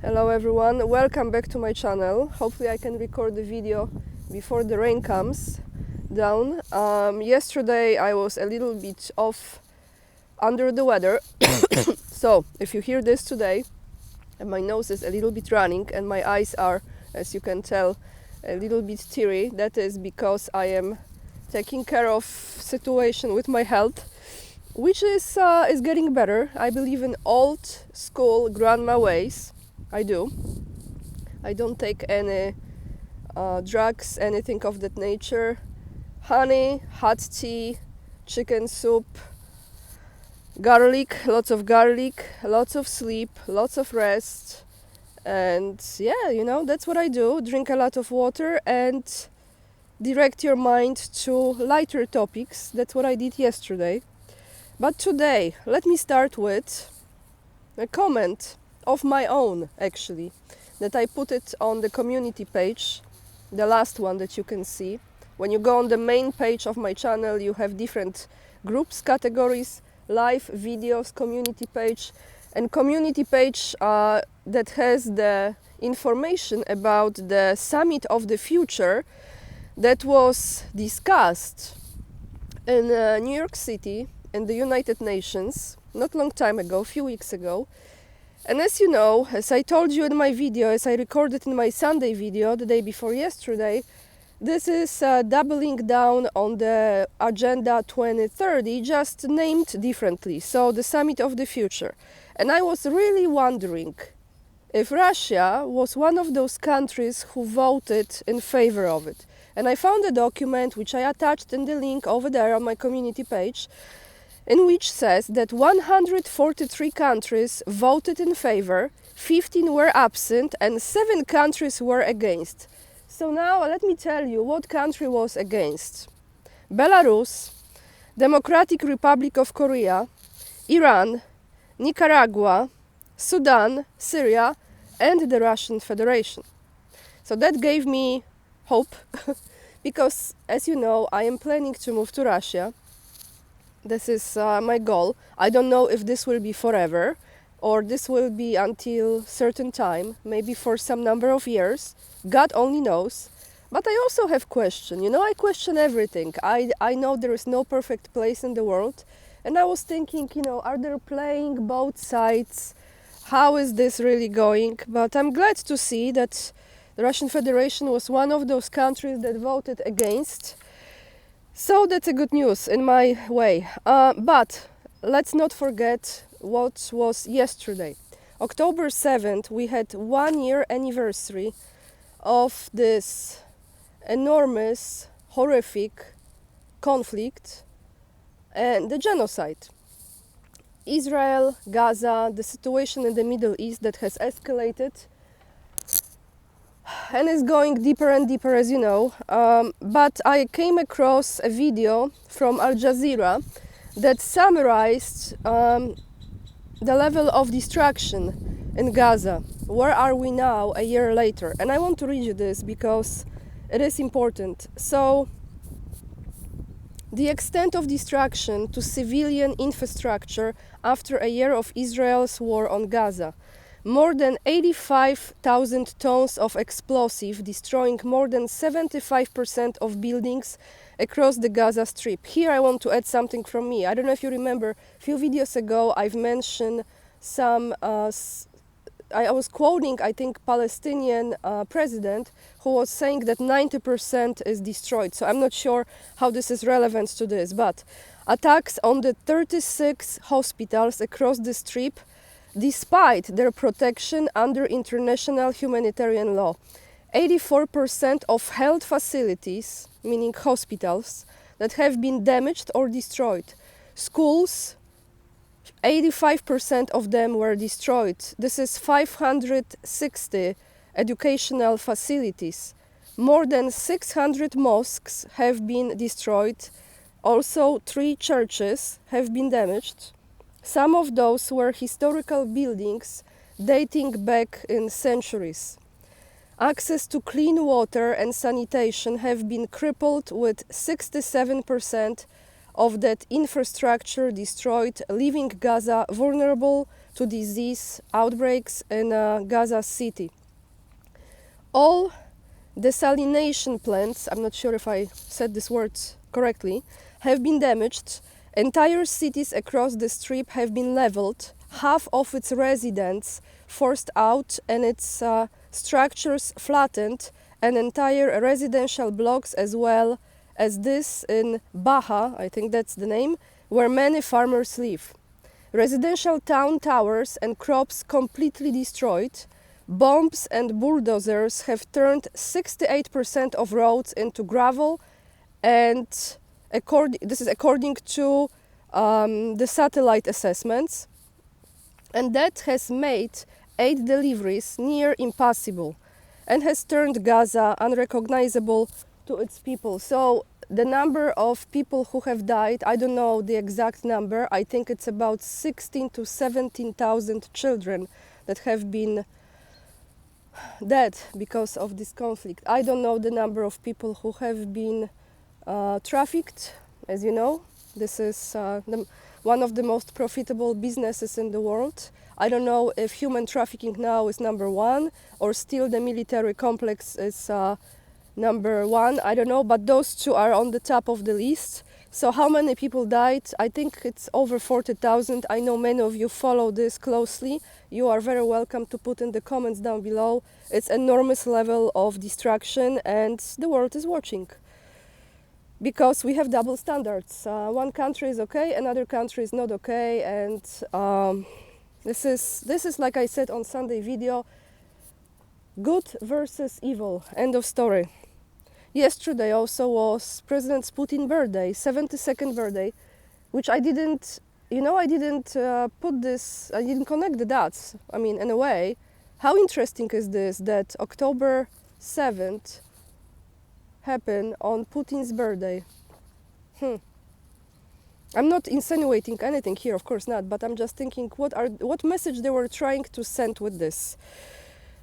Hello everyone, welcome back to my channel. Hopefully I can record the video before the rain comes down. Yesterday I was a little bit off under the weather, so if you hear this today, and my nose is a little bit running and my eyes are, as you can tell, a little bit teary, that is because I am taking care of situation with my health, which is getting better. I believe in old school grandma ways. I do. I don't take any drugs, anything of that nature. Honey, hot tea, chicken soup, garlic, lots of sleep, lots of rest. And yeah, that's what I do. Drink a lot of water and direct your mind to lighter topics. That's what I did yesterday. But today, let me start with a comment of my own, actually, that I put it on the community page, the last one that you can see. When you go on the main page of my channel, you have different groups, categories, live videos, community page, and community page that has the information about the Summit of the Future that was discussed in New York City in the United Nations not long time ago, a few weeks ago. And as you know, as I told you in my video, as I recorded in my Sunday video the day before yesterday, this is doubling down on the Agenda 2030, just named differently, so the Summit of the Future. And I was really wondering if Russia was one of those countries who voted in favor of it. And I found a document which I attached in the link over there on my community page, in which says that 143 countries voted in favor, 15 were absent, and 7 countries were against. So now let me tell you what country was against. Belarus, Democratic Republic of Korea, Iran, Nicaragua, Sudan, Syria, and the Russian Federation. So that gave me hope, because as you know, I am planning to move to Russia. This is my goal. I don't know if this will be forever or this will be until certain time, maybe for some number of years. God only knows. But I also have question. I question everything. I know there is no perfect place in the world. And I was thinking, are they playing both sides? How is this really going? But I'm glad to see that the Russian Federation was one of those countries that voted against. So that's a good news in my way. But let's not forget what was yesterday. October 7th, we had 1 year anniversary of this enormous, horrific conflict and the genocide. Israel, Gaza, the situation in the Middle East that has escalated and is going deeper and deeper, as you know. But I came across a video from Al Jazeera that summarized the level of destruction in Gaza. Where are we now a year later? And I want to read you this because it is important. So, the extent of destruction to civilian infrastructure after a year of Israel's war on Gaza. More than 85,000 tons of explosive, destroying more than 75% of buildings across the Gaza Strip. Here I want to add something from me. I don't know if you remember, a few videos ago I've mentioned some, I was quoting, I think, Palestinian president who was saying that 90% is destroyed. So I'm not sure how this is relevant to this, but attacks on the 36 hospitals across the Strip, despite their protection under international humanitarian law. 84% of health facilities, meaning hospitals, that have been damaged or destroyed. Schools, 85% of them were destroyed. This is 560 educational facilities. More than 600 mosques have been destroyed. Also, 3 churches have been damaged. Some of those were historical buildings dating back in centuries. Access to clean water and sanitation have been crippled with 67% of that infrastructure destroyed, leaving Gaza vulnerable to disease outbreaks in Gaza City. All desalination plants, I'm not sure if I said this word correctly, have been damaged. Entire cities across the strip have been leveled, half of its residents forced out and its structures flattened, and entire residential blocks as well as this in Baha, I think that's the name, where many farmers live. Residential town towers and crops completely destroyed. Bombs and bulldozers have turned 68% of roads into gravel, and this is according to the satellite assessments, and that has made aid deliveries near impossible and has turned Gaza unrecognizable to its people. So the number of people who have died, I don't know the exact number, I think it's about 16 to 17,000 children that have been dead because of this conflict. I don't know the number of people who have been trafficked. As you know, this is one of the most profitable businesses in the world. I don't know if human trafficking now is number one or still the military complex is number one. I don't know, but those two are on the top of the list. So how many people died? I think it's over 40,000. I know many of you follow this closely. You are very welcome to put in the comments down below. It's enormous level of destruction, and the world is watching. Because we have double standards. One country is okay, another country is not okay, and this is like I said on Sunday video, good versus evil. End of story. Yesterday also was President Putin's birthday, 72nd birthday, which I didn't put this, I didn't connect the dots. I mean, in a way, how interesting is this that October 7th happened on Putin's birthday? I'm not insinuating anything here, of course not, but I'm just thinking what message they were trying to send with this.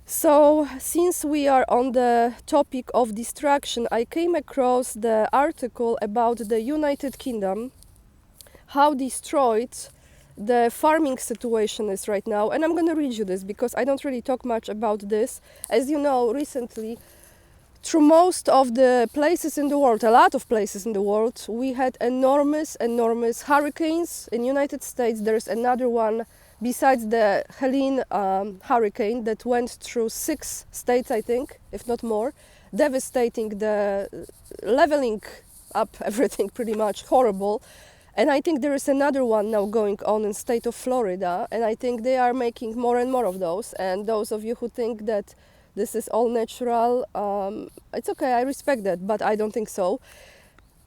So, since we are on the topic of destruction, I came across the article about the United Kingdom, how destroyed the farming situation is right now. And I'm going to read you this because I don't really talk much about this. As you know, recently, through most of the places in the world, a lot of places in the world, we had enormous hurricanes. In United States, there's another one besides the Helene hurricane that went through 6 states, I think, if not more, devastating, leveling up everything pretty much, horrible. And I think there is another one now going on in state of Florida, and I think they are making more and more of those. And those of you who think that this is all natural, it's okay, I respect that, but I don't think so.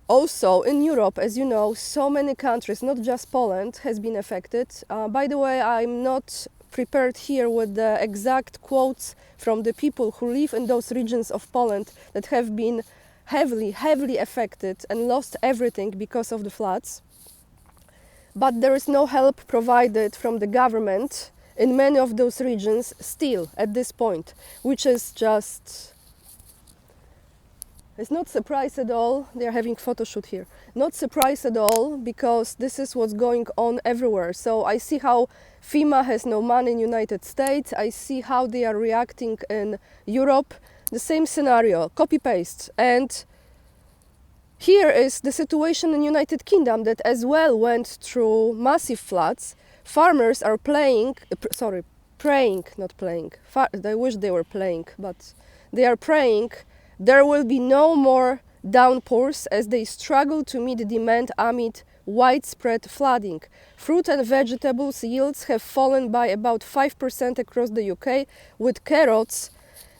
Also, in Europe, as you know, so many countries, not just Poland, has been affected. By the way, I'm not prepared here with the exact quotes from the people who live in those regions of Poland that have been heavily affected and lost everything because of the floods. But there is no help provided from the government in many of those regions still at this point, which is just... It's not surprise at all. They're having photo shoot here. Not surprise at all, because this is what's going on everywhere. So I see how FEMA has no money in United States. I see how they are reacting in Europe. The same scenario, copy-paste. And here is the situation in United Kingdom that as well went through massive floods. Farmers are praying, not playing. I wish they were playing, but they are praying there will be no more downpours as they struggle to meet demand amid widespread flooding. Fruit and vegetables yields have fallen by about 5% across the UK, with carrots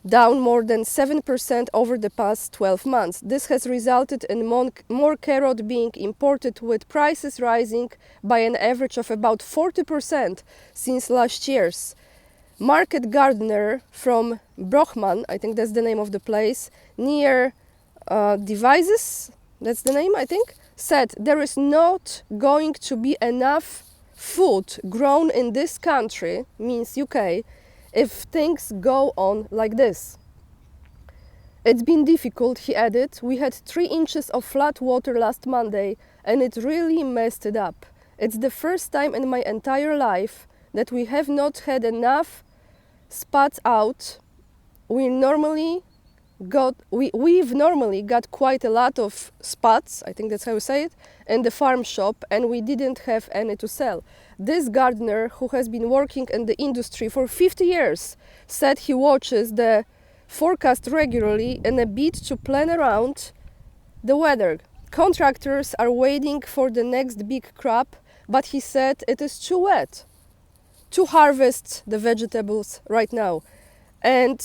down more than 7% over the past 12 months. This has resulted in more carrot being imported, with prices rising by an average of about 40% since last year's. Market gardener from Brochman, I think that's the name of the place, near Devizes, that's the name I think, said there is not going to be enough food grown in this country, means UK, if things go on like this. It's been difficult, he added. We had 3 inches of flat water last Monday and it really messed it up. It's the first time in my entire life that we have not had enough spots out. We've normally got quite a lot of spots, I think that's how you say it, in the farm shop, and we didn't have any to sell. This gardener, who has been working in the industry for 50 years, said he watches the forecast regularly in a bid to plan around the weather. Contractors are waiting for the next big crop, but he said it is too wet to harvest the vegetables right now. And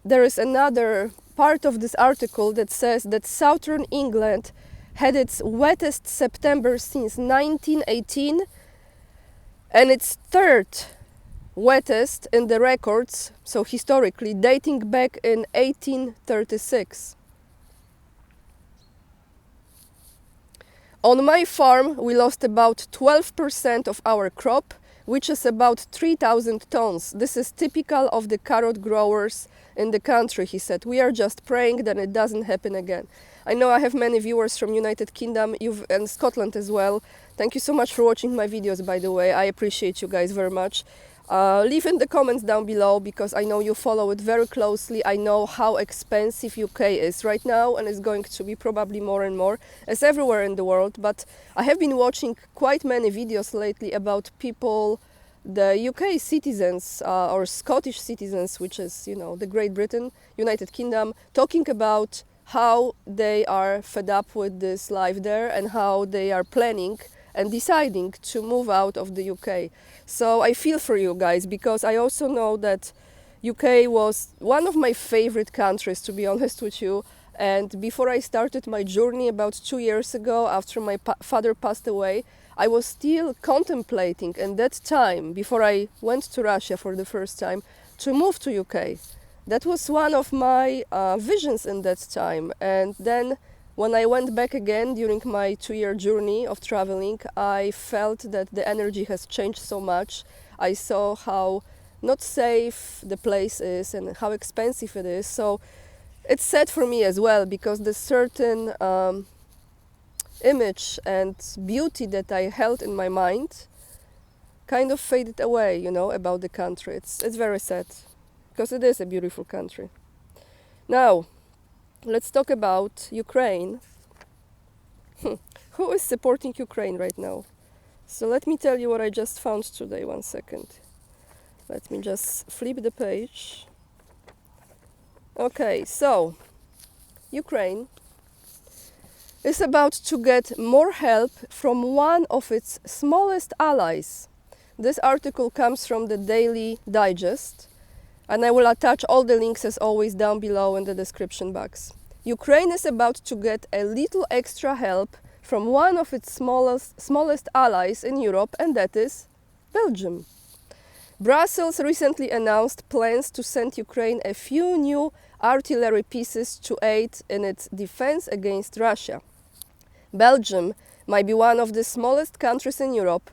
there is another part of this article that says that southern England had its wettest September since 1918 and its third wettest in the records, so historically, dating back in 1836. On my farm, we lost about 12% of our crop, which is about 3,000 tons. This is typical of the carrot growers in the country, he said. We are just praying that it doesn't happen again. I know I have many viewers from United Kingdom and Scotland as well. Thank you so much for watching my videos, by the way. I appreciate you guys very much. Leave in the comments down below, because I know you follow it very closely. I know how expensive UK is right now, and it's going to be probably more and more, as everywhere in the world. But I have been watching quite many videos lately about people, the UK citizens or Scottish citizens, which is, you know, the Great Britain, United Kingdom, talking about how they are fed up with this life there and how they are planning and deciding to move out of the UK. So I feel for you guys, because I also know that UK was one of my favorite countries, to be honest with you. And before I started my journey about 2 years ago, after my father passed away, I was still contemplating in that time, before I went to Russia for the first time, to move to UK. That was one of my visions in that time. And then when I went back again during my 2-year journey of traveling, I felt that the energy has changed so much. I saw how not safe the place is and how expensive it is. So it's sad for me as well, because the certain image and beauty that I held in my mind kind of faded away, you know, about the country. It's very sad, because it is a beautiful country. Now, let's talk about Ukraine. Who is supporting Ukraine right now? So let me tell you what I just found today. 1 second. Let me just flip the page. Okay, so Ukraine is about to get more help from one of its smallest allies. This article comes from the Daily Digest, and I will attach all the links as always down below in the description box. Ukraine is about to get a little extra help from one of its smallest allies in Europe, and that is Belgium. Brussels recently announced plans to send Ukraine a few new artillery pieces to aid in its defense against Russia. Belgium might be one of the smallest countries in Europe,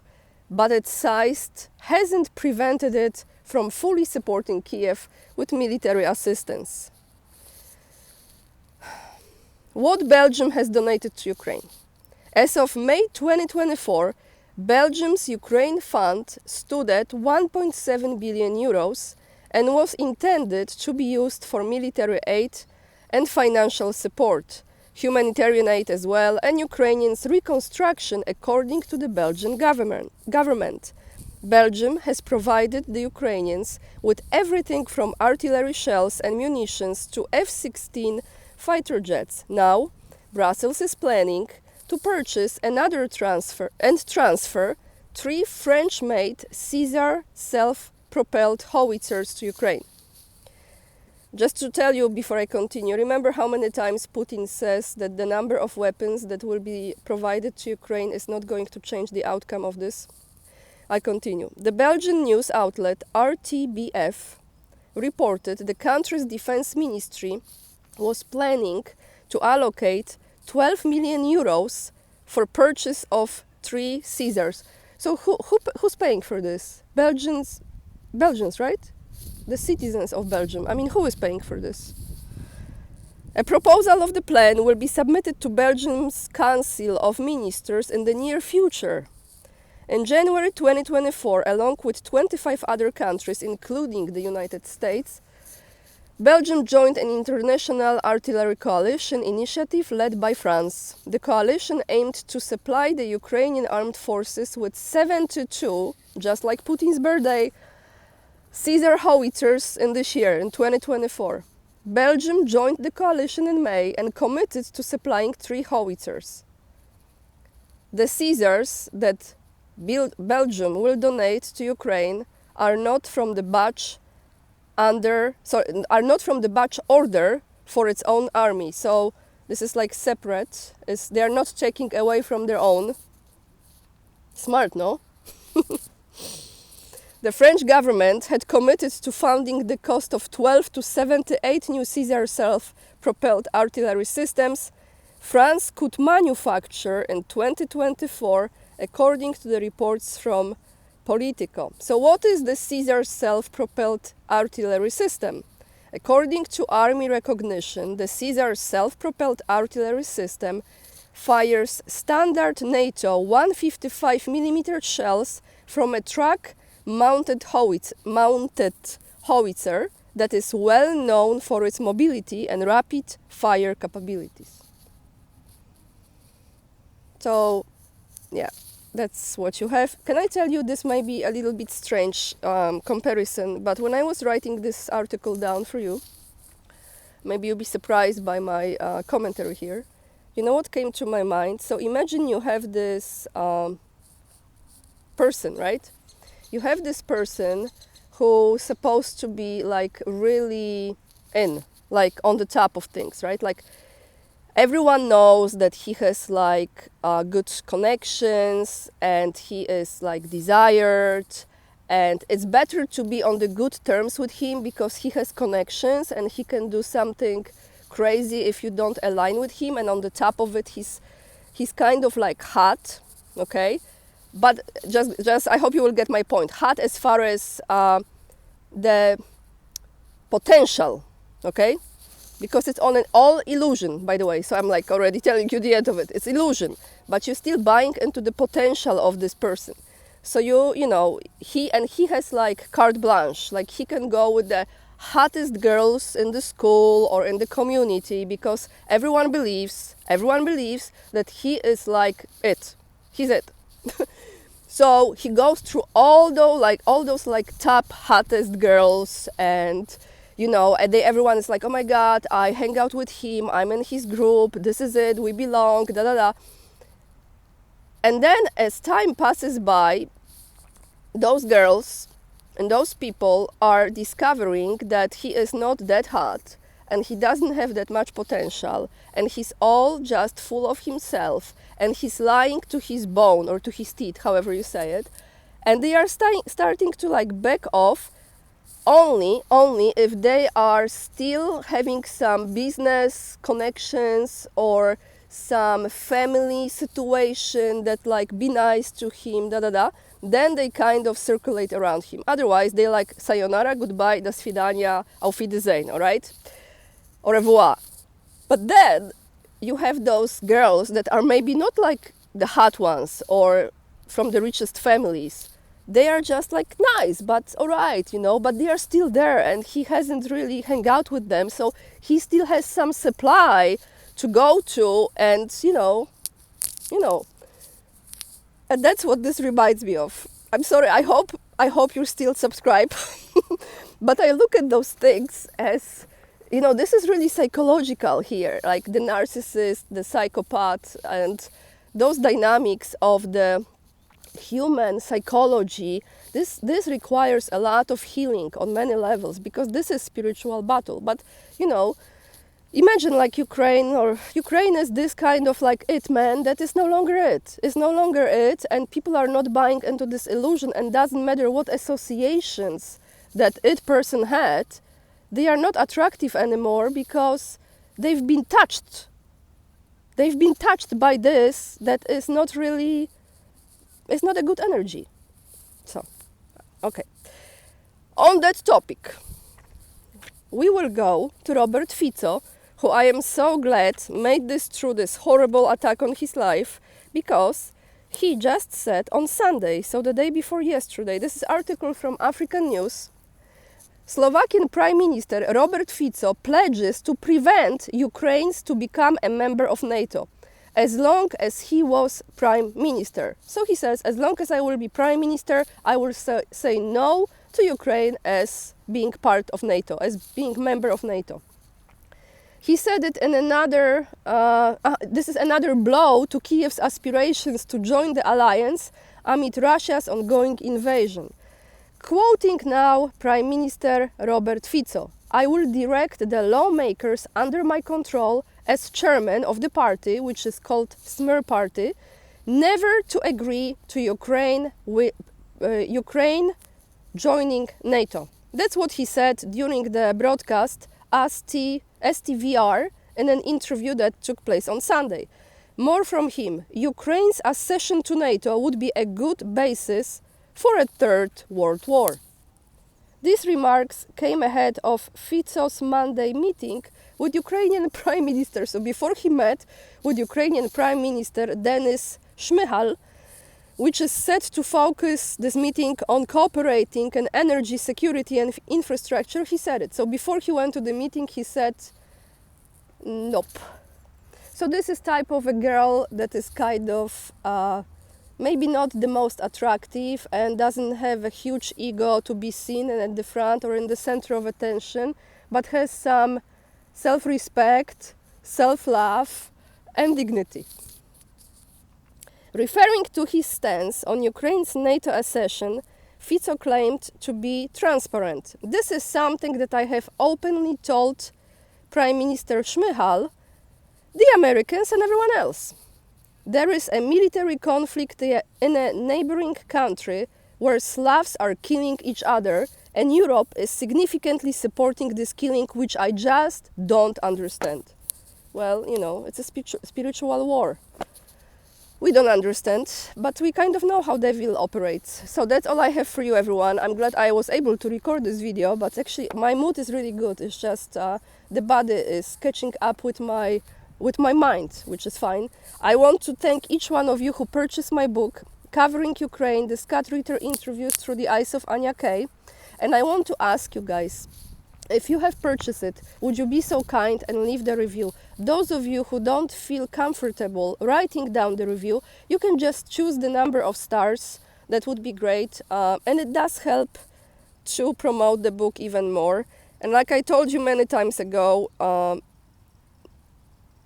but its size hasn't prevented it from fully supporting Kiev with military assistance. What Belgium has donated to Ukraine. As of May 2024, Belgium's Ukraine fund stood at 1.7 billion euros and was intended to be used for military aid and financial support, humanitarian aid as well, and Ukrainians' reconstruction according to the Belgian government. Belgium has provided the Ukrainians with everything from artillery shells and munitions to F-16 fighter jets. Now, Brussels is planning to purchase another transfer 3 French-made Caesar self-propelled howitzers to Ukraine. Just to tell you before I continue, remember how many times Putin says that the number of weapons that will be provided to Ukraine is not going to change the outcome of this? I continue. The Belgian news outlet RTBF reported the country's defense ministry was planning to allocate 12 million euros for purchase of 3 Caesars. So who's paying for this? Belgians, right? The citizens of Belgium. I mean, who is paying for this? A proposal of the plan will be submitted to Belgium's Council of Ministers in the near future. In January 2024, along with 25 other countries, including the United States, Belgium joined an international artillery coalition initiative led by France. The coalition aimed to supply the Ukrainian armed forces with 72, just like Putin's birthday, Caesar howitzers in this year, in 2024. Belgium joined the coalition in May and committed to supplying 3 howitzers. The Caesars that Belgium will donate to Ukraine are not from the batch order for its own army. So this is like separate. They are not taking away from their own. Smart, no? The French government had committed to funding the cost of 12 to 78 new Caesar self-propelled artillery systems France could manufacture in 2024, according to the reports from Politico. So what is the Caesar self-propelled artillery system? According to Army Recognition, the Caesar self-propelled artillery system fires standard NATO 155mm shells from a truck-mounted howitzer that is well known for its mobility and rapid fire capabilities. So, yeah, that's what you have. Can I tell you, this might be a little bit strange comparison, but when I was writing this article down for you, maybe you'll be surprised by my commentary here. You know what came to my mind? So imagine you have this person, right? You have this person who's supposed to be like really like on the top of things, right? Like everyone knows that he has like good connections and he is like desired, and it's better to be on the good terms with him because he has connections and he can do something crazy if you don't align with him, and on the top of it he's kind of like hot, okay? But just I hope you will get my point. Hot as far as the potential, okay? Because it's on an all illusion, by the way. So I'm like already telling you the end of it. It's illusion, but you're still buying into the potential of this person. So you know, he has like carte blanche. Like he can go with the hottest girls in the school or in the community because everyone believes that he is like it. He's it. So he goes through all those top hottest girls, and you know, and everyone is like, oh my God, I hang out with him, I'm in his group, this is it, we belong, da da da. And then as time passes by, those girls and those people are discovering that he is not that hot and he doesn't have that much potential, and he's all just full of himself, and he's lying to his bone or to his teeth, however you say it, and they are starting to like back off only if they are still having some business connections or some family situation that like be nice to him, da da da. Then they kind of circulate around him. Otherwise, they like sayonara, goodbye, do svidania, auf Wiedersehen, all right? Au revoir. But then you have those girls that are maybe not like the hot ones or from the richest families. They are just like nice, but all right, you know, but they are still there and he hasn't really hung out with them. So he still has some supply to go to, and you know, and that's what this reminds me of. I'm sorry, I hope you're still subscribed. But I look at those things as, you know, this is really psychological here, like the narcissist, the psychopath, and those dynamics of the human psychology. This requires a lot of healing on many levels, because this is spiritual battle. But you know, imagine like Ukraine is this kind of like it man that is no longer it. It's no longer it, and people are not buying into this illusion, and doesn't matter what associations that it person had, they are not attractive anymore because they've been touched. They've been touched by this that is not really, it's not a good energy. So, okay. On that topic, we will go to Robert Fico, who I am so glad made this through this horrible attack on his life, because he just said on Sunday, so the day before yesterday, this is article from African News, Slovakian Prime Minister Robert Fico pledges to prevent Ukraine to become a member of NATO as long as he was Prime Minister. So he says, as long as I will be Prime Minister, I will say no to Ukraine as being part of NATO, as being member of NATO. He said it in another, this is another blow to Kiev's aspirations to join the alliance amid Russia's ongoing invasion. Quoting now Prime Minister Robert Fico, I will direct the lawmakers under my control as chairman of the party, which is called Smer Party, never to agree to Ukraine joining NATO. That's what he said during the broadcast STVR in an interview that took place on Sunday. More from him. Ukraine's accession to NATO would be a good basis for a third world war. These remarks came ahead of Fico's Monday meeting with Ukrainian Prime Minister. So before he met with Ukrainian Prime Minister Denis Shmyhal, which is set to focus this meeting on cooperating in energy security and infrastructure, he said it. So before he went to the meeting, he said, nope. So this is type of a girl that is kind of maybe not the most attractive and doesn't have a huge ego to be seen and at the front or in the center of attention, but has some self-respect, self-love and dignity. Referring to his stance on Ukraine's NATO accession, Fico claimed to be transparent. This is something that I have openly told Prime Minister Shmyhal, the Americans and everyone else. There is a military conflict in a neighboring country where Slavs are killing each other, and Europe is significantly supporting this killing, which I just don't understand. Well, you know, it's a spiritual war. We don't understand, but we kind of know how devil operates. So that's all I have for you, everyone. I'm glad I was able to record this video, but actually my mood is really good. It's just the body is catching up with my mind, which is fine. I want to thank each one of you who purchased my book, Covering Ukraine, the Scott Ritter interviews through the eyes of Anya Kay. And I want to ask you guys, if you have purchased it, would you be so kind and leave the review? Those of you who don't feel comfortable writing down the review, you can just choose the number of stars. That would be great. And it does help to promote the book even more. And like I told you many times ago,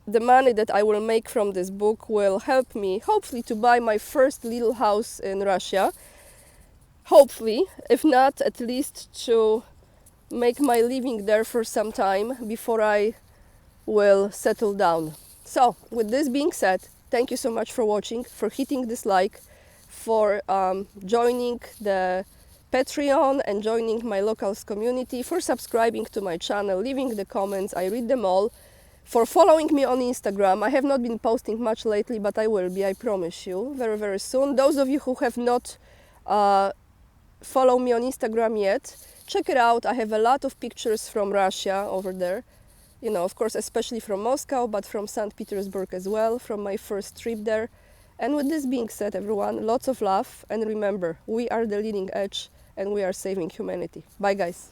the money that I will make from this book will help me, hopefully, to buy my first little house in Russia. Hopefully, if not, at least to make my living there for some time before I will settle down. So, with this being said, thank you so much for watching, for hitting this like, for joining the Patreon and joining my locals community, for subscribing to my channel, leaving the comments, I read them all, for following me on Instagram. I have not been posting much lately, but I will be, I promise you, very, very soon. Those of you who have not followed me on Instagram yet, check it out. I have a lot of pictures from Russia over there. You know, of course, especially from Moscow, but from St. Petersburg as well, from my first trip there. And with this being said, everyone, lots of love. And remember, we are the leading edge and we are saving humanity. Bye, guys.